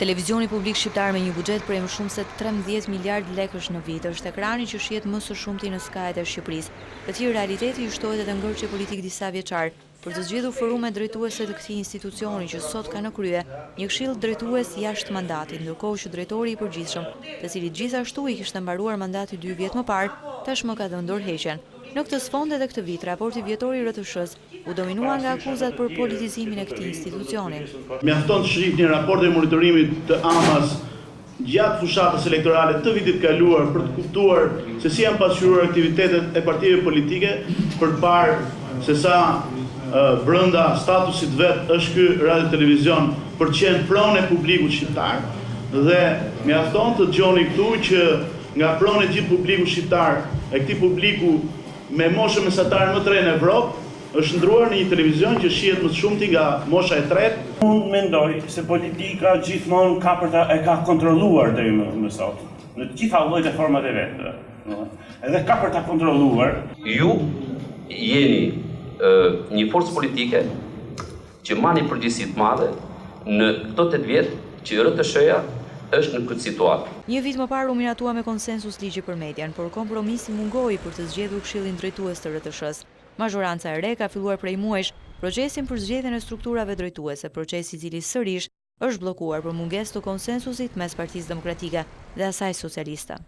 Televizioni publik shqiptar me një buxhet prej më shumë se 13 miliard lekësh në vit është ekrani që shihet më së shumti në skajet e Shqipërisë. Këtij realiteti i shtohet edhe ngërçi politik disa vjeçar për të zgjedhur forume drejtuese të këtij institucioni që sot ka në krye një këshill drejtues jashtë mandatit, ndërkohë që drejtori i përgjithshëm, të cilit gjithashtu i kishte mbaruar mandati 2 vjet më parë, tashmë ka dhënë dorëheqjen. Në këtë sfond edhe këtë vit, raporti vjetor i RTS-s u dominua nga akuzat për politizimin e këtij institucioni. Mjafton të shihni raportin e monitorimit të AMA-s gjatë fushatës elektorale të vitit kaluar për të kuptuar se si janë pasqyruar aktivitetet e partive politike për të parë se sa brenda statusit vet është ky radio televizion për të qenë pronë e publikut shqiptar dhe mjafton të dëgjoni këtu që nga pronë e gjithë publikut shqiptar e këtij publiku me moshën mesatare më të re në Evropë është ndruar në një televizion që shihet më shumti nga mosha e tretë. Unë mendoj se politika gjithmonë e ka kontrolluar deri më sot, në të gjitha llojet e format e vetë. Edhe ka për ta kontrolluar. Ju jeni një forcë politike që mani përgjegjësi të madhe në këto 8 vjet që RTS-ja është në këtë situatë. Një vit më parë u miratua me konsensus ligji për median, por kompromisi mungoi për të zgjedhur këshillin drejtues të RTS-s. Mazhoranca e re ka filluar prej muajsh procesin për zgjedhjen e strukturave drejtuese, procesi i cili sërish është bllokuar për mungesë të konsensusit mes Partisë Demokratike dhe asaj socialiste.